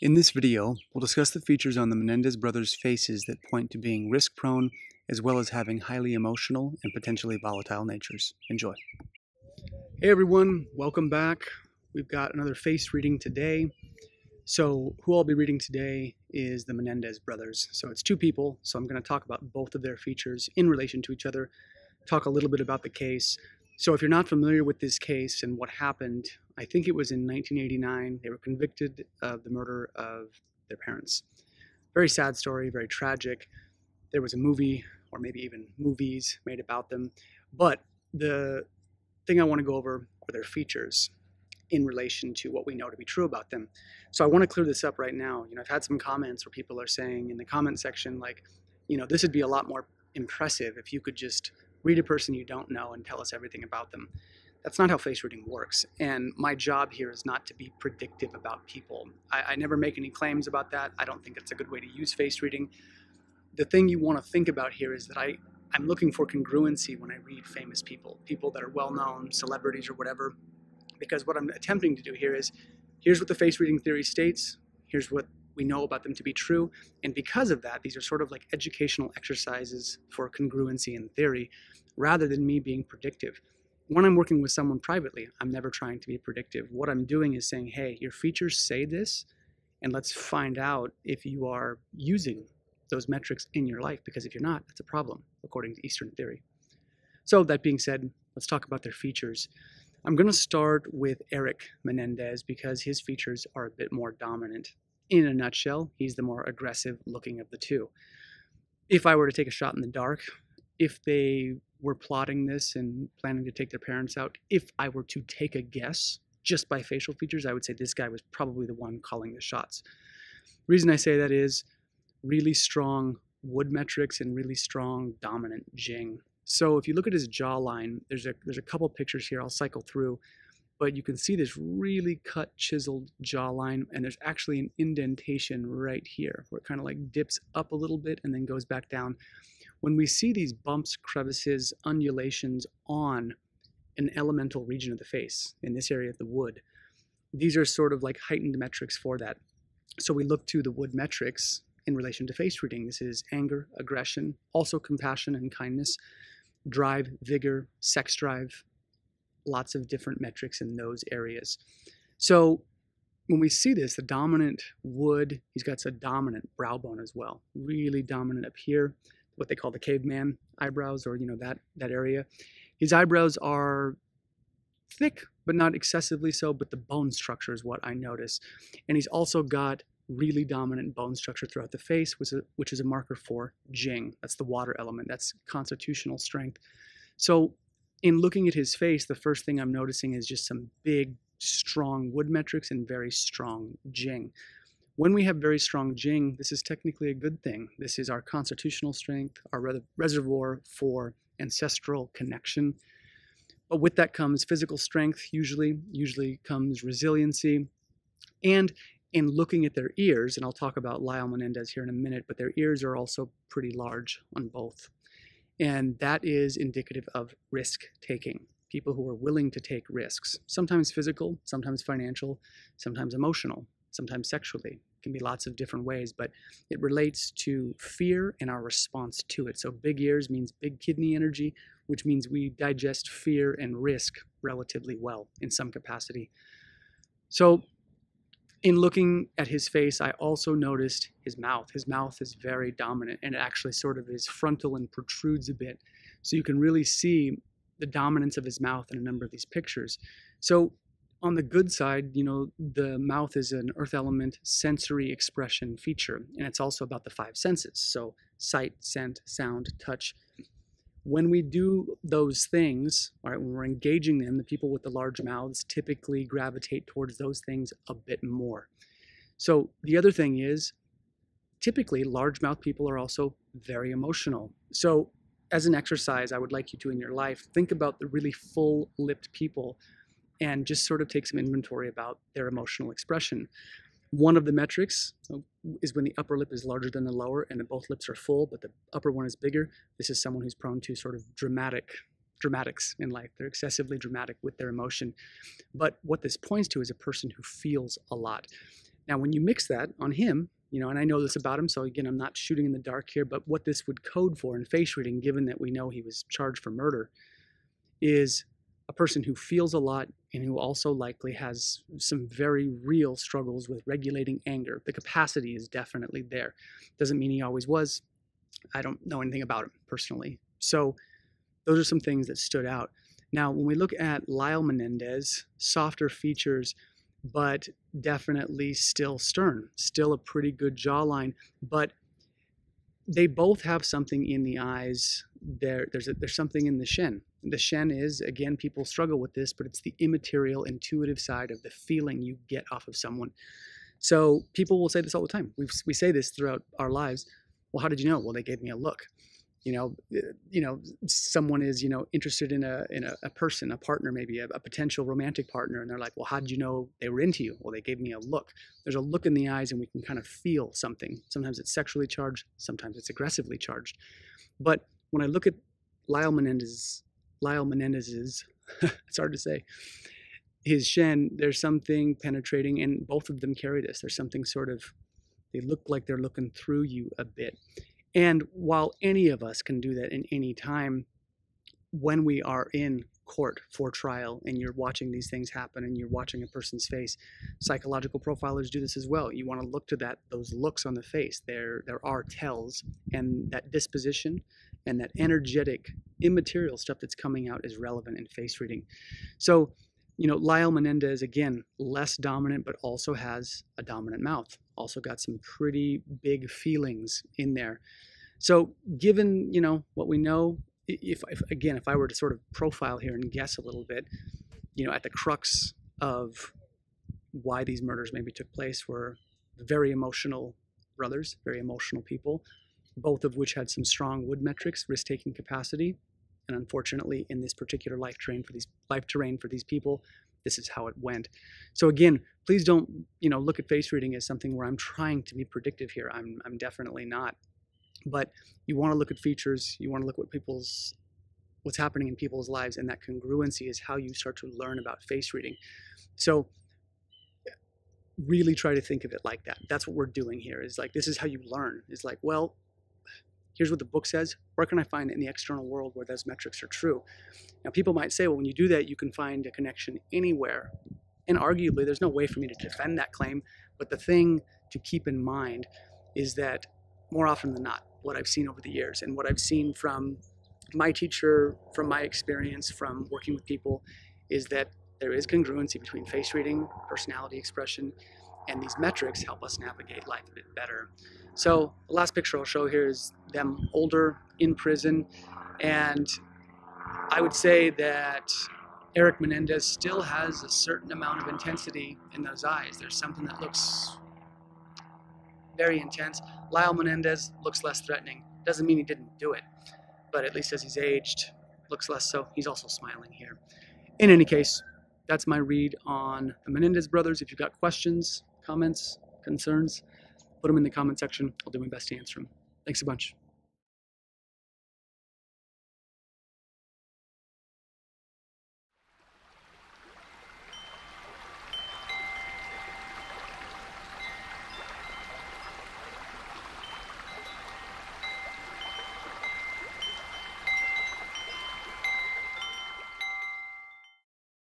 In this video, we'll discuss the features on the Menendez Brothers' faces that point to being risk-prone, as well as having highly emotional and potentially volatile natures. Enjoy. Hey everyone, welcome back. We've got another face reading today. So who I'll be reading today is the Menendez Brothers. So it's two people, so I'm going to talk about both of their features in relation to each other, talk a little bit about the case. So if you're not familiar with this case and what happened, I think it was in 1989. They were convicted of the murder of their parents. Very sad story, very tragic. There was a movie, or maybe even movies made about them. But the thing I want to go over are their features in relation to what we know to be true about them. So I want to clear this up right now. I've had some comments where people are saying in the comment section, like, this would be a lot more impressive if you could just read a person you don't know and tell us everything about them. That's not how face reading works. And my job here is not to be predictive about people. I never make any claims about that. I don't think it's a good way to use face reading. The thing you want to think about here is that I'm looking for congruency when I read famous people that are well-known, celebrities or whatever, because what I'm attempting to do here is, here's what the face reading theory states, here's what we know about them to be true, and because of that, these are sort of like educational exercises for congruency in theory, rather than me being predictive. When I'm working with someone privately, I'm never trying to be predictive. What I'm doing is saying, hey, your features say this, and let's find out if you are using those metrics in your life, because if you're not, that's a problem, according to Eastern theory. So that being said, let's talk about their features. I'm going to start with Eric Menendez because his features are a bit more dominant. In a nutshell, he's the more aggressive looking of the two. If I were to take a shot in the dark, if they were plotting this and planning to take their parents out, if I were to take a guess just by facial features, I would say this guy was probably the one calling the shots. The reason I say that is really strong wood metrics and really strong dominant jing. So if you look at his jawline, there's a couple pictures here I'll cycle through, but you can see this really cut, chiseled jawline, and there's actually an indentation right here where it kind of like dips up a little bit and then goes back down. When we see these bumps, crevices, undulations on an elemental region of the face, in this area of the wood, these are sort of like heightened metrics for that. So we look to the wood metrics in relation to face reading. This is anger, aggression, also compassion and kindness, drive, vigor, sex drive, lots of different metrics in those areas. So when we see this, the dominant wood, he's got a dominant brow bone as well, really dominant up here, what they call the caveman eyebrows, or that area. His eyebrows are thick, but not excessively so, but the bone structure is what I notice. And he's also got really dominant bone structure throughout the face, which is a marker for jing. That's the water element. That's constitutional strength. So in looking at his face, the first thing I'm noticing is just some big, strong wood metrics and very strong jing. When we have very strong jing, this is technically a good thing. This is our constitutional strength, our reservoir for ancestral connection. But with that comes physical strength, usually comes resiliency. And in looking at their ears, and I'll talk about Lyle Menendez here in a minute, but their ears are also pretty large on both. And that is indicative of risk-taking, people who are willing to take risks, sometimes physical, sometimes financial, sometimes emotional, sometimes sexually. It can be lots of different ways, but it relates to fear and our response to it. So big ears means big kidney energy, which means we digest fear and risk relatively well in some capacity. So in looking at his face, I also noticed his mouth. His mouth is very dominant, and it actually sort of is frontal and protrudes a bit. So you can really see the dominance of his mouth in a number of these pictures. So on the good side, the mouth is an earth element sensory expression feature, and it's also about the five senses. So sight, scent, sound, touch. When we do those things, all right, when we're engaging them, the people with the large mouths typically gravitate towards those things a bit more. So the other thing is, typically large-mouth people are also very emotional. So as an exercise, I would like you to in your life, think about the really full-lipped people and just sort of take some inventory about their emotional expression. One of the metrics is when the upper lip is larger than the lower and both lips are full, but the upper one is bigger. This is someone who's prone to sort of dramatics in life. They're excessively dramatic with their emotion. But what this points to is a person who feels a lot. Now, when you mix that on him, and I know this about him, so again, I'm not shooting in the dark here, but what this would code for in face reading, given that we know he was charged for murder, is a person who feels a lot and who also likely has some very real struggles with regulating anger. The capacity is definitely there. Doesn't mean he always was. I don't know anything about him personally. So those are some things that stood out. Now, when we look at Lyle Menendez, softer features, but definitely still stern, still a pretty good jawline, but they both have something in the eyes. There's something in the shen. The shen is, again, people struggle with this, but it's the immaterial, intuitive side of the feeling you get off of someone. So people will say this all the time. We say this throughout our lives. Well, how did you know? Well, they gave me a look. Someone is, interested in a person, a partner, maybe a potential romantic partner. And they're like, well, how did you know they were into you? Well, they gave me a look. There's a look in the eyes and we can kind of feel something. Sometimes it's sexually charged. Sometimes it's aggressively charged. But when I look at Lyle Menendez's, it's hard to say, his shen, there's something penetrating, and both of them carry this. There's something they look like they're looking through you a bit. And while any of us can do that in any time, when we are in court for trial and you're watching these things happen and you're watching a person's face, psychological profilers do this as well. You want to look to those looks on the face. There are tells, and that disposition and that energetic, immaterial stuff that's coming out is relevant in face reading. So, Lyle Menendez, again, less dominant, but also has a dominant mouth. Also got some pretty big feelings in there. So given, what we know, if I were to sort of profile here and guess a little bit, at the crux of why these murders maybe took place were very emotional brothers, very emotional people, both of which had some strong wood metrics, risk-taking capacity. And unfortunately, in this particular life terrain for these people, this is how it went. So again, please don't, look at face reading as something where I'm trying to be predictive here. I'm definitely not. But you want to look at features. You want to look at what's happening in people's lives, and that congruency is how you start to learn about face reading. So really try to think of it like that. That's what we're doing here. Is like, this is how you learn. Is like, well, here's what the book says. Where can I find in the external world where those metrics are true? Now, people might say, well, when you do that, you can find a connection anywhere. And arguably, there's no way for me to defend that claim. But the thing to keep in mind is that more often than not, what I've seen over the years and what I've seen from my teacher, from my experience, from working with people, is that there is congruency between face reading, personality expression, and these metrics help us navigate life a bit better. So the last picture I'll show here is them older, in prison, and I would say that Eric Menendez still has a certain amount of intensity in those eyes. There's something that looks very intense. Lyle Menendez looks less threatening. Doesn't mean he didn't do it, but at least as he's aged, looks less so. He's also smiling here. In any case, that's my read on the Menendez brothers. If you've got questions, comments, concerns, put them in the comment section. I'll do my best to answer them. Thanks a bunch.